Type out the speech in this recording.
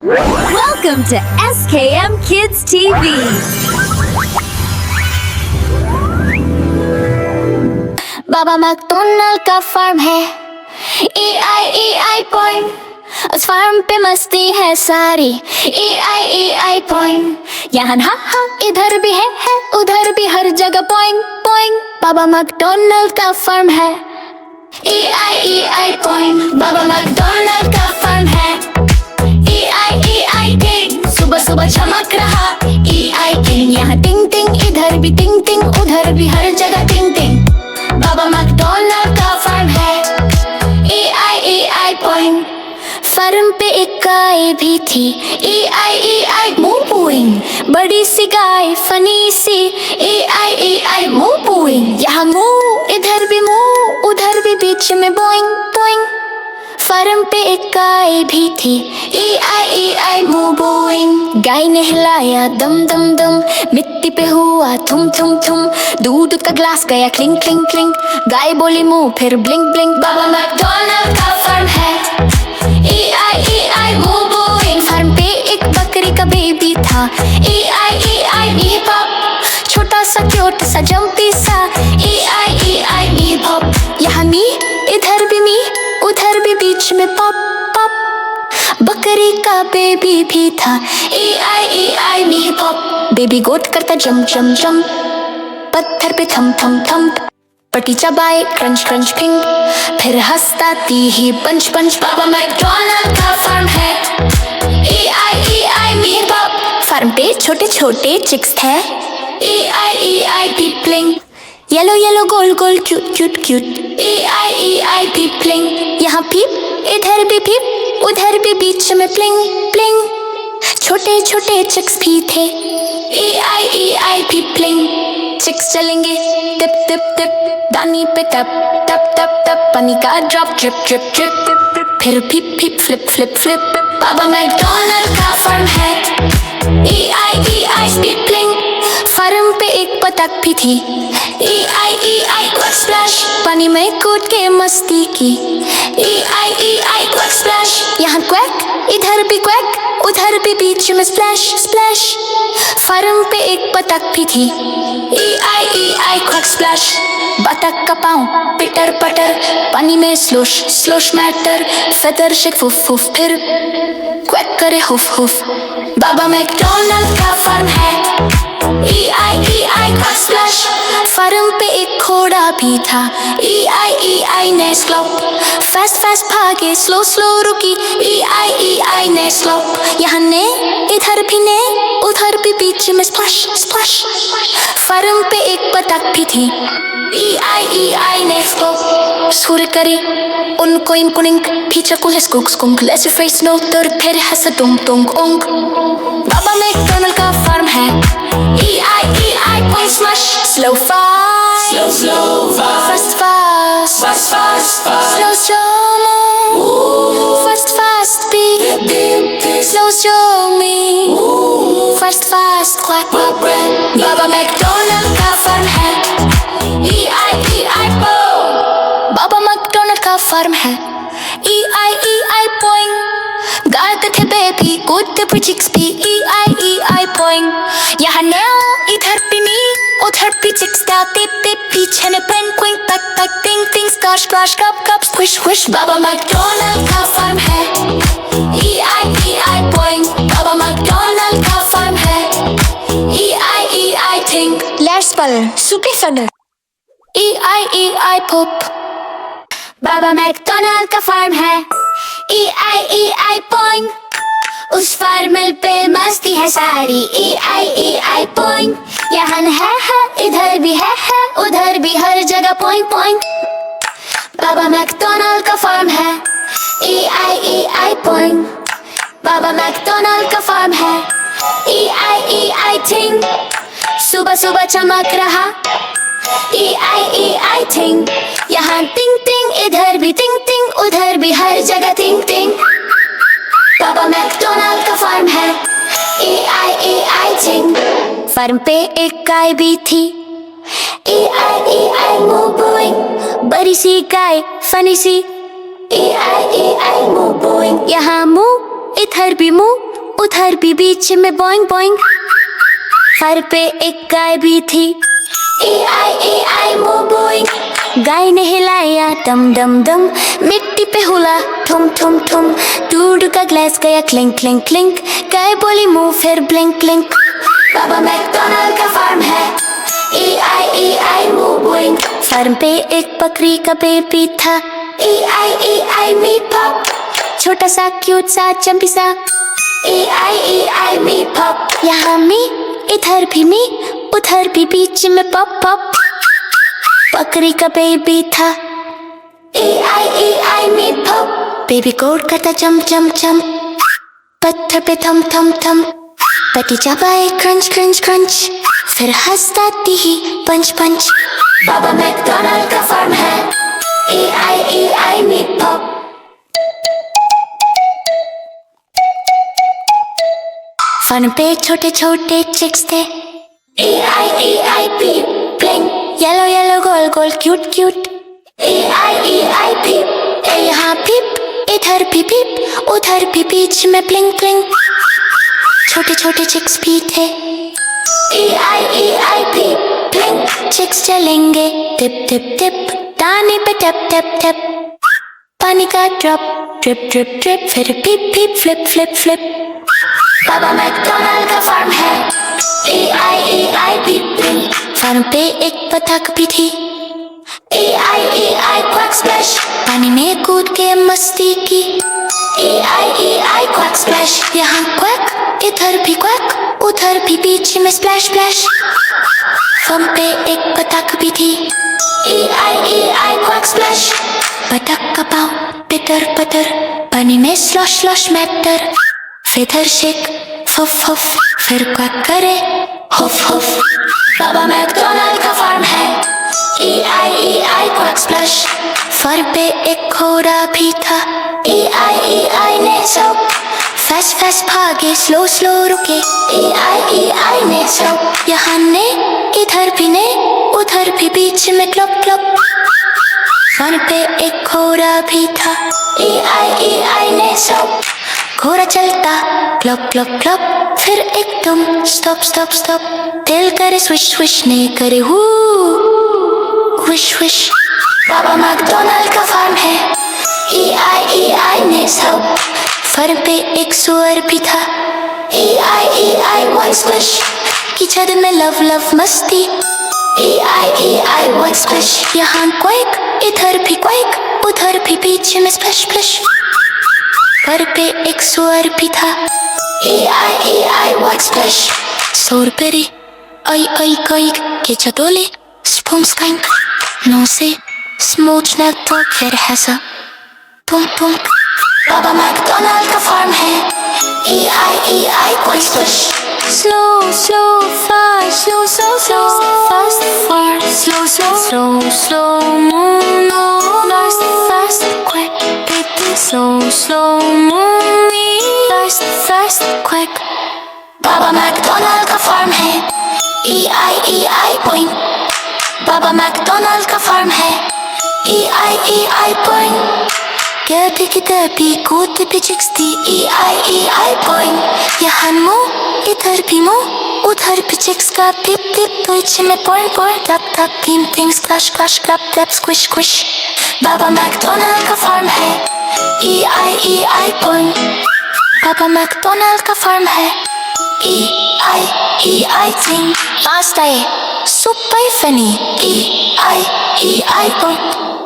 Welcome to SKM Kids TV. Baba MacDonald का farm है, EI point. उस farm पे मस्ती है सारी, EI पॉइंट। यहाँ हा इधर भी है उधर भी, हर जगह पॉइंट पॉइंट। बाबा मैकडोनल्ड का फार्म है, EI पॉइंट। बाबा मैकडोनल्ड का फार्म है, EI किंग। सुबह सुबह चमक रहा EI किंग। यहाँ टिंग टिंग, इधर भी टिंग टिंग, उधर भी हर जगह टिंग टिंग। बाबा मैकडोनल्ड का फार्म है, EI पॉइंट। फार्म पे एक गाय भी थी, EI मूविंग। बड़ी सी गाय फनी सी, EI मूविंग। यहाँ मुंह, इधर भी मुंह, उधर भी, बीच में बोइंग बोइंग। फार्म पे एक गाय भी थी, EI मूविंग। गाय ने हिलाया दम दम दम, मिट्टी पे हुआ थुम थुम थुम। दूध का ग्लास गया क्लिंग क्लिंग क्लिंग। गाय बोली मुंह, फिर ब्लिंक ब्लिंक। बाबा मैकडोनल्ड का फार्म है, EI मूविंग। फार्म पे एक बकरी का बेबी था, EI मी पॉप। छोटा सा क्यूट सा जंपी सा, EI मी पॉप। यहाँ मी, इधर भी मी, उधर भी, बीच में पॉप पॉप। बकरी का बेबी भी था, EI मी पॉप। बेबी गोट करता जम जम जम, पत्थर पे थम थम थम। पटी चबाए क्रंच क्रंच फिंग, फिर हंसता ती ही पंच पंच। बाबा मैकडोनल्ड का फार्म है, EI मी पॉप। फार्म पे छोटे छोटे चिक्स थे, EI पीपलिंग। येलो येलो गोल गोल क्यूट क्यूट क्यूट, EI पीपलिंग। यहाँ पीप, इधर भी पीप, उधर भी, बीच में प्लिंग प्लिंग। छोटे छोटे चिक्स भी थे, EI पीपलिंग। चिक्स चलेंगे टिप टिप टिप, दानी पे टप टप टप टप। पानी का ड्रॉप ड्रिप ड्रिप ड्रिप, फिर पीप पीप फ्लिप फ्लिप फ्लिप। बाबा मैकडोनल्ड का फार्म है, EI पीपलिंग। फार्म पे एक बतख भी थी, EI क्विक स्प्लैश। पानी में कूद के मस्ती की, EI क्विक स्प्लैश। यहाँ क्वैक, इधर भी क्वैक, उधर भी, बीच में स्प्लैश स्प्लैश। फार्म पे एक बतख भी थी, EI क्विक स्प्लैश। बतख का पाँव पिटर पटर, पानी में स्लोश स्लोश मैटर। फेदर शेक फुफ फुफ, फिर क्वैक करे हुफ हुफ। बाबा मैकडोनल्ड का फार्म है, EI क्विक स्प्लैश। फार्म पे एक घोड़ा भी था, EI ने स्लोप। फास्ट फास्ट भागे, स्लो स्लो रुकी, EI ने स्लोप। यहाँ ने, इधर भी ने, उधर भी, बीच में स्प्लैश स्प्लैश। फार्म पे एक बतख भी थी, EI ने स्लोप। सुर करे उनको इनकुनिंग, पीछे कुल स्कुक स्कुंक। लेट्स फेस नो तर, फिर हंस तुम तुम ओंग। बाबा मैकडोनल्ड का फार्म है, EI point smash. Slow fast, slow fast, fast fast, fast fast, slow slow, fast fast beat, slow slow me, fast fast clap my bread। Baba MacDonald का farm है, EI point. बाबा MacDonald का farm है, EI point. गाय के थे baby, कूदते पे chicks भी, EI पॉइंट। यहाँ नया, इधर भी नी, उधर भी चिक्स डालते पे, पीछे में पेन क्विंग टक टक टिंग टिंग, scratch scratch cup cup squish squish. बाबा मैकडोनल्ड का फार्म है, EI पॉइंट। बाबा मैकडोनल्ड का फार्म है, EI थिंग। लैशपल सुपी फनर, EI पॉप। बाबा मैकडोनल्ड का फार्म है, EI पॉइंट। उस फार्म पे मस्ती है सारी, EI पॉइंट। यहाँ है इधर भी है उधर भी, हर जगह पॉइंट पॉइंट। बाबा मैकडोनल्ड का फार्म है, EI पॉइंट। बाबा मैकडोनल्ड का फार्म है, EI थिंग। सुबह सुबह चमक रहा EI थिंग। यहाँ टिंग टिंग, इधर भी टिंग टिंग, उधर भी, हर जगह टिंग टिंग। बाबा मैकडोनल्ड का फार्म है, EI थिंग। फार्म पे एक गाय भी थी, EI मूविंग। बड़ी सी गाय फनी सी, EI मूविंग। यहाँ मुंह, इधर भी मुंह, उधर भी बीच में बोइंग बोइंग। फर पे एक गाय भी थी, ए आई मो बोइंग। गाय ने हिलाया डम डम डम, मिट्टी पे हुला ठुम ठुम ठुम। दूध का ग्लास गया क्लिंक क्लिंक क्लिंक, गाय बोली मुंह फिर ब्लिंक ब्लिंक। बाबा मैकडॉनल्ड का फार्म है, ए आई मो बोइंग। फार्म पे एक बकरी का बेबी था, ए आई मी पॉप। छोटा सा क्यूट सा चंपी सा, ए आई मी पॉप। यहाँ मी, इधर भी मी, उधर भी बीच में पॉप पॉप। बकरी का बेबी था, ए आई मी पॉप। बेबी कोड करता जंप जंप जंप, पत्थर पे थम थम थम। पटी चबाए क्रंच क्रंच क्रंच, फिर हंसता ही पंच पंच। बाबा मैकडॉनल्ड का फार्म है, ए आई मी पॉप। फार्म पे छोटे छोटे चिक्स थे, ए आई पीप ब्लिंक। येलो येलो गोल गोल क्यूट क्यूट, ए आई पीप। ए यहाँ पीप, इधर भी पीप, उधर भी बीच में ब्लिंक ब्लिंक। छोटे छोटे चिक्स भी थे, ए आई पीप ब्लिंक। चिक्स चलेंगे टिप टिप टिप, दाने पे टप टप टप। पानी का ड्रॉप ड्रिप ड्रिप ड्रिप, फिर पीप पीप फ्लिप फ्लिप फ्लिप। बाबा मैकडॉनल्ड का फार्म है, ए आई पीप ब्लिंक। फार्म पे एक बतख भी थी, ए आई क्वैक स्प्लैश। पानी में कूद के मस्ती की, ए आई क्वैक स्प्लैश। यहाँ क्वैक, इधर भी क्वैक, उधर भी बीच में स्प्लैश स्प्लैश। फार्म पे एक बतख भी थी, ए आई क्वैक स्प्लैश। बतख का पाँव पिटर पटर, पानी में स्लॉश स्लॉश मैटर। फिर शेक फुफ फुफ, फिर क्वैक करे हुफ हुफ। बाबा मैकडॉनल्ड का फार्म है, ए आई क्वैक स्प्लैश। फर पे एक घोड़ा भी था, ए आई ने सब। फैस्ट फैस्ट भागे स्लो स्लो रुके, ए आई ने सब। यहाँ ने, इधर भी ने, उधर भी बीच में क्लब क्लब। फर पे एक घोड़ा भी था, ए आई ने सब। घोड़ा चलता क्लब क्लब क्लब, फिर एकदम स्टॉप स्टॉप स्टॉप। दिल करे स्विश स्विश, ने करे हु विश विश। बाबा मैकडॉनल्ड का फार्म है, ए आई ने सब। फर पे एक सुअर भी था, ए आई वन स्प्लैश। की छत में लव लव मस्ती, ए आई वन स्प्लैश। यहाँ क्वैक, इधर भी क्वैक, उधर भी बीच में स्प्लैश स्प्लैश। फर पे एक सुअर भी था, ए आई वन स्प्लैश। सोर पेरी आई कई के चटोले स्पून स्कैंक। नो से स्मूच नेक तो फिर हैसा तुम तुम। बाबा मैकडॉनल्ड का फार्म है, ए I one splash. Slow slow fast, slow slow slow fast fast, slow slow slow slow move fast fast quick. Slow, slow moving, fast, fast, quick. बाबा मैकडॉनल्ड का farm है, ए आई पॉइंट। बाबा MacDonald का farm है, ए I point. कहते कि तभी कूदते भी चिक्स थी, ए आई पॉइंट। यहाँ मुँह, इधर भी मुँह, उधर भी चिक्स का पिप पिप। बीच में पॉइंट पॉइंट टप टप, तीन थिंग्स क्लश क्लश क्लप क्लप स्क्विश स्क्विश। बाबा मैकडॉनल्ड का फार्म है, ए आई पॉइंट। बाबा मैकडॉनल्ड का फार्म है, ए आई थिंग। फास्ट आए super funny, A I point.